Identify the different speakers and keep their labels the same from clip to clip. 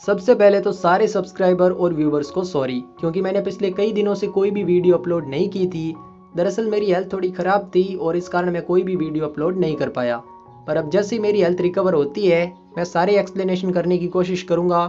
Speaker 1: सबसे पहले तो सारे सब्सक्राइबर और व्यूवर्स को सॉरी, क्योंकि मैंने पिछले कई दिनों से कोई भी वीडियो अपलोड नहीं की थी। दरअसल मेरी हेल्थ थोड़ी ख़राब थी और इस कारण मैं कोई भी वीडियो अपलोड नहीं कर पाया। पर अब जैसे ही मेरी हेल्थ रिकवर होती है मैं सारे एक्सप्लेनेशन करने की कोशिश करूँगा।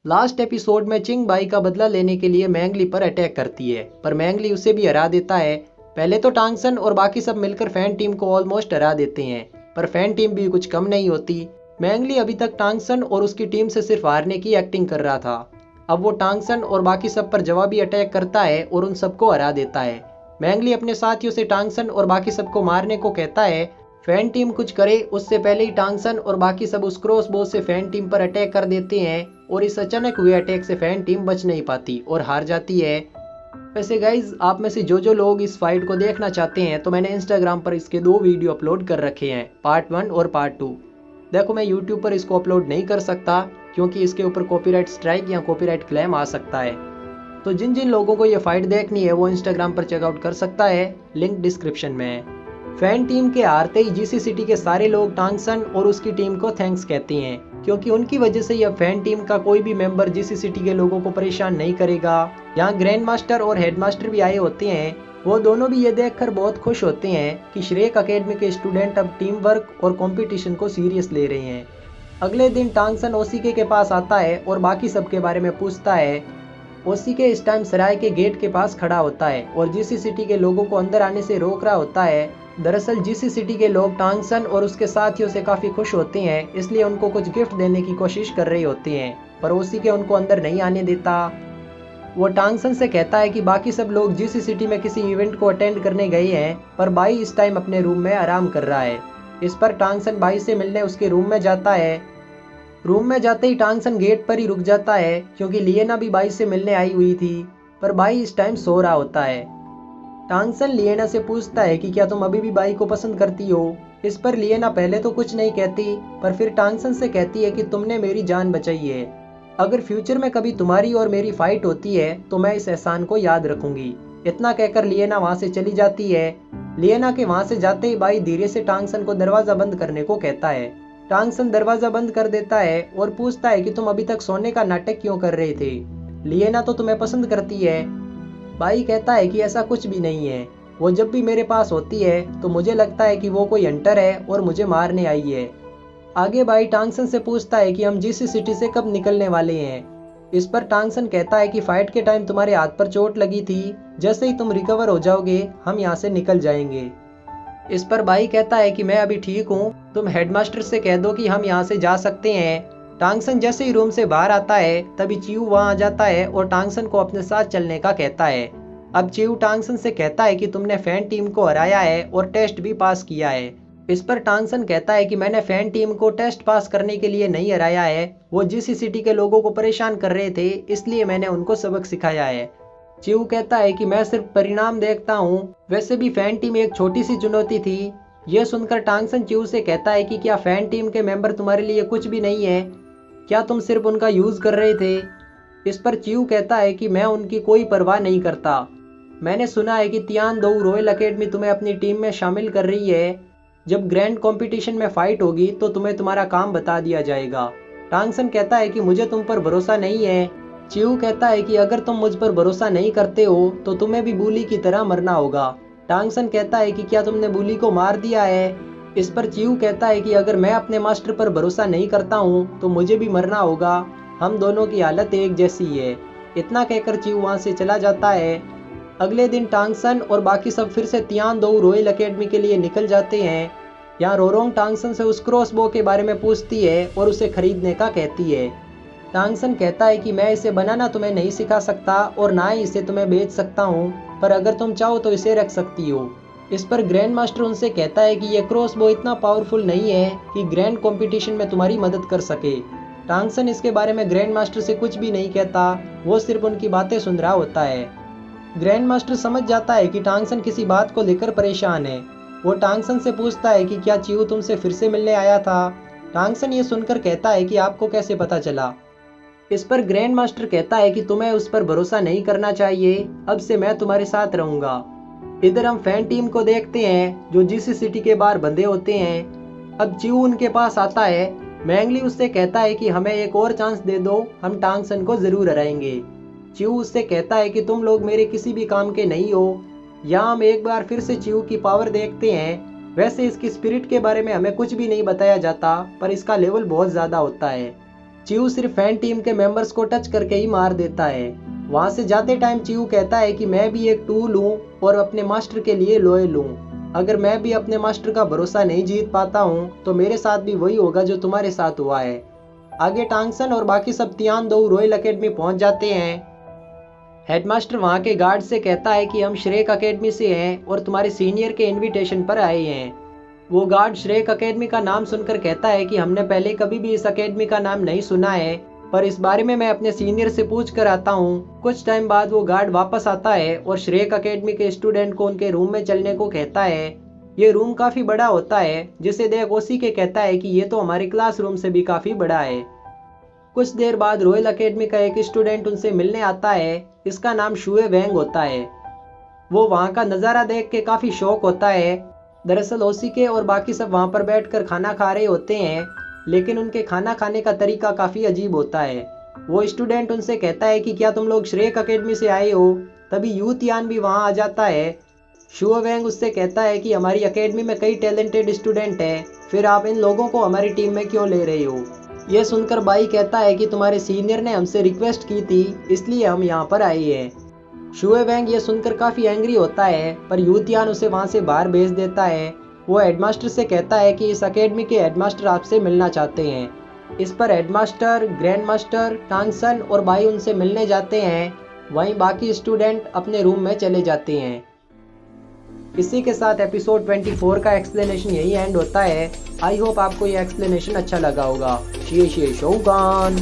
Speaker 1: लास्ट एपिसोड में चिंग बाई का बदला लेने के लिए मैंगली पर अटैक करती है, पर मैंगली उसे भी हरा देता है। पहले तो टांगसन और बाकी सब मिलकर फैन टीम को ऑलमोस्ट हरा देते हैं, पर फैन टीम भी कुछ कम नहीं होती। मैंगली अभी तक टांगसन और उसकी टीम से सिर्फ हारने की एक्टिंग कर रहा था। अब वो टांगसन और बाकी सब पर जवाबी अटैक करता है और उन सबको हरा देता है। मैंगली अपने साथियों से टांगसन और बाकी सबको मारने को कहता है। फैन टीम कुछ करे उससे पहले ही टांगसन और बाकी सब उस क्रॉस बो से फैन टीम पर अटैक कर देते हैं और इस अचानक हुए अटैक से फैन टीम बच नहीं पाती और हार जाती है। वैसे गाइज, आप में से जो लोग इस फाइट को देखना चाहते हैं तो मैंने इंस्टाग्राम पर इसके 2 वीडियो अपलोड कर रखे हैं, पार्ट 1 और पार्ट 2। देखो, मैं यूट्यूब पर इसको अपलोड नहीं कर सकता क्योंकि इसके ऊपर कॉपीराइट स्ट्राइक या कॉपीराइट क्लेम आ सकता है। तो जिन जिन लोगों को ये फाइट देखनी है वो इंस्टाग्राम पर चेकआउट कर सकता है, लिंक डिस्क्रिप्शन में है। फैन टीम के हारते ही जीसी सिटी के सारे लोग टांगसन और उसकी टीम को थैंक्स कहते हैं, क्योंकि उनकी वजह से यह फैन टीम का कोई भी मेंबर जीसी सिटी के लोगों को परेशान नहीं करेगा। यहाँ ग्रैंड मास्टर और हेड मास्टर भी आए होते हैं। वो दोनों भी ये देखकर बहुत खुश होते हैं कि श्रेक अकेडमी के स्टूडेंट अब टीम वर्क और कंपटीशन को सीरियस ले रहे हैं। अगले दिन टांगसन ओसीके के पास आता है और बाकी सब के बारे में पूछता है। ओसीके इस टाइम सराय के गेट के पास खड़ा होता है और जीसी सिटी के लोगों को अंदर आने से रोक रहा होता है। दरअसल जीसी सिटी के लोग टांगसन और उसके साथियों से काफ़ी खुश होते हैं, इसलिए उनको कुछ गिफ्ट देने की कोशिश कर रहे होते हैं, पर ओसीके उनको अंदर नहीं आने देता। वो टांगसन से कहता है कि बाकी सब लोग जीसी सिटी में किसी इवेंट को अटेंड करने गए हैं, पर बाई इस टाइम अपने रूम में आराम कर रहा है। इस पर टांगसन बाई से मिलने उसके रूम में जाता है। रूम में जाते ही टांगसन गेट पर ही रुक जाता है क्योंकि लिएना भी बाई से मिलने आई हुई थी, पर बाई इस टाइम सो रहा होता है। टांगसन लिएना से पूछता है कि क्या तुम अभी भी बाई को पसंद करती हो। इस पर लिएना पहले तो कुछ नहीं कहती, पर फिर टांगसन से कहती है कि तुमने मेरी जान बचाई है। अगर फ्यूचर में कभी तुम्हारी और मेरी फाइट होती है तो मैं इस एहसान को याद रखूंगी। इतना कहकर लिएना वहां से चली जाती है। लिएना के वहां से जाते ही बाई धीरे से टांगसन को दरवाजा बंद करने को कहता है। टांगसन दरवाजा बंद कर देता है और पूछता है कि तुम अभी तक सोने का नाटक क्यों कर रहे थे, लिएना तो तुम्हें पसंद करती है। बाई कहता है कि ऐसा कुछ भी नहीं है, वो जब भी मेरे पास होती है तो मुझे लगता है कि वो कोई हंटर है और मुझे मारने आई है। आगे बाई टांगसन से पूछता है कि हम जीसी सिटी से कब निकलने वाले हैं। इस पर टांगसन कहता है कि फाइट के टाइम तुम्हारे हाथ पर चोट लगी थी, जैसे ही तुम रिकवर हो जाओगे हम यहाँ से निकल जाएंगे। इस पर बाई कहता है कि मैं अभी ठीक हूँ, तुम हेडमास्टर से कह दो कि हम यहाँ से जा सकते हैं। टांगसन जैसे ही रूम से बाहर आता है तभी चिऊ वहाँ आ जाता है और टांगसन को अपने साथ चलने का कहता है। अब चिऊ टांगसन से कहता है कि तुमने फैन टीम को हराया है और टेस्ट भी पास किया है। इस पर टांगसन कहता है कि मैंने फैन टीम को टेस्ट पास करने के लिए नहीं हराया है, वो जीसी सिटी के लोगों को परेशान कर रहे थे, इसलिए मैंने उनको सबक सिखाया है। चिऊ कहता है कि मैं सिर्फ परिणाम देखता हूँ, वैसे भी फैन टीम एक छोटी सी चुनौती थी। यह सुनकर टांगसन चिऊ से कहता है कि क्या फैन टीम के मेंबर तुम्हारे लिए कुछ भी नहीं है, क्या तुम सिर्फ उनका यूज कर रहे थे। इस पर चिऊ कहता है कि मैं उनकी कोई परवाह नहीं करता। मैंने सुना है कि तियानडोउ रॉयल अकेडमी तुम्हें अपनी टीम में शामिल कर रही है। जब ग्रैंड कंपटीशन में फाइट होगी तो तुम्हें तुम्हारा काम बता दिया जाएगा। टांगसन कहता है कि मुझे तुम पर भरोसा नहीं है। चिऊ कहता है कि अगर तुम मुझ पर भरोसा नहीं करते हो तो तुम्हें भी बुली की तरह मरना होगा। टांगसन कहता है कि क्या तुमने बुली को मार दिया है। इस पर चिऊ कहता है कि अगर मैं अपने मास्टर पर भरोसा नहीं करता हूँ तो मुझे भी मरना होगा, हम दोनों की हालत एक जैसी है। इतना कहकर चिऊ वहाँ से चला जाता है। अगले दिन टांगसन और बाकी सब फिर से तियानडोउ रॉयल अकेडमी के लिए निकल जाते हैं। यहाँ रोरोंग टांगसन से उस क्रॉसबो के बारे में पूछती है और उसे खरीदने का कहती है। टांगसन कहता है कि मैं इसे बनाना तुम्हें नहीं सिखा सकता और ना ही इसे तुम्हें बेच सकता हूँ, पर अगर तुम चाहो तो इसे रख सकती हो। इस पर ग्रैंड मास्टर उनसे कहता है कि यह क्रॉसबो इतना पावरफुल नहीं है कि ग्रैंड कंपटीशन में तुम्हारी मदद कर सके। टांगसन इसके बारे में ग्रैंड मास्टर से कुछ भी नहीं कहता, वो सिर्फ उनकी बातें सुन रहा होता है। ग्रैंड मास्टर समझ जाता है कि टांगसन किसी बात को लेकर परेशान है। वो टांगसन से पूछता है कि क्या चिऊ तुमसे फिर से मिलने आया था। टांगसन ये सुनकर कहता है कि आपको कैसे पता चला। इस पर ग्रैंड मास्टर कहता है कि तुम्हें उस पर भरोसा नहीं करना चाहिए, अब से मैं तुम्हारे साथ रहूंगा। इधर हम फैन टीम को देखते हैं जो जीसी सिटी के बाहर बंधे होते हैं। अब चिऊ उनके पास आता है। मैंगली उससे कहता है कि हमें एक और चांस दे दो, हम टांगसन को जरूर हराएंगे। च्यू उससे कहता है कि तुम लोग मेरे किसी भी काम के नहीं हो। यहाँ हम एक बार फिर से च्यू की पावर देखते हैं। वैसे इसकी स्पिरिट के बारे में हमें कुछ भी नहीं बताया जाता, पर इसका लेवल बहुत ज़्यादा होता है। च्यू सिर्फ फैन टीम के मेंबर्स को टच करके ही मार देता है। वहाँ से जाते टाइम च्यू कहता है कि मैं भी एक टूल हूँ और अपने मास्टर के लिए लॉयल हूँ। अगर मैं भी अपने मास्टर का भरोसा नहीं जीत पाता हूँ तो मेरे साथ भी वही होगा जो तुम्हारे साथ हुआ है। आगे टांगसन और बाकी सब तियान-दो रॉयल एकेडमी पहुँच जाते हैं। हेडमास्टर वहाँ के गार्ड से कहता है कि हम श्रेक एकेडमी से हैं और तुम्हारे सीनियर के इनविटेशन पर आए हैं। वो गार्ड श्रेक एकेडमी का नाम सुनकर कहता है कि हमने पहले कभी भी इस एकेडमी का नाम नहीं सुना है, पर इस बारे में मैं अपने सीनियर से पूछ कर आता हूँ। कुछ टाइम बाद वो गार्ड वापस आता है और श्रेक एकेडमी के स्टूडेंट को उनके रूम में चलने को कहता है। ये रूम काफ़ी बड़ा होता है, जिसे देख ओसी के कहता है कि ये तो हमारे क्लासरूम से भी काफ़ी बड़ा है। कुछ देर बाद रॉयल एकेडमी का एक स्टूडेंट उनसे मिलने आता है। इसका नाम शुए वेंग होता है। वो वहाँ का नज़ारा देख के काफ़ी शौक होता है। दरअसल ओसिके और बाकी सब वहाँ पर बैठकर खाना खा रहे होते हैं, लेकिन उनके खाना खाने का तरीका काफ़ी अजीब होता है। वो स्टूडेंट उनसे कहता है कि क्या तुम लोग श्रेक एकेडमी से आए हो? तभी यूतियान भी वहाँ आ जाता है। शुए वेंग उससे कहता है कि हमारी एकेडमी में कई टैलेंटेड स्टूडेंट हैं, फिर आप इन लोगों को हमारी टीम में क्यों ले रहे हो? यह सुनकर बाई कहता है कि तुम्हारे सीनियर ने हमसे रिक्वेस्ट की थी, इसलिए हम यहाँ पर आए हैं। शुए वेंग ये सुनकर काफ़ी एंग्री होता है, पर यूतियान उसे वहाँ से बाहर भेज देता है। वो हेडमास्टर से कहता है कि इस एकेडमी के हेडमास्टर आपसे मिलना चाहते हैं। इस पर हेडमास्टर, ग्रैंड मास्टर, टांगसन और बाई उनसे मिलने जाते हैं। वहीं बाकी स्टूडेंट अपने रूम में चले जाते हैं। इसी के साथ एपिसोड 24 का एक्सप्लेनेशन यही एंड होता है। आई होप आपको ये एक्सप्लेनेशन अच्छा लगा होगा। शिए शिए शोगान।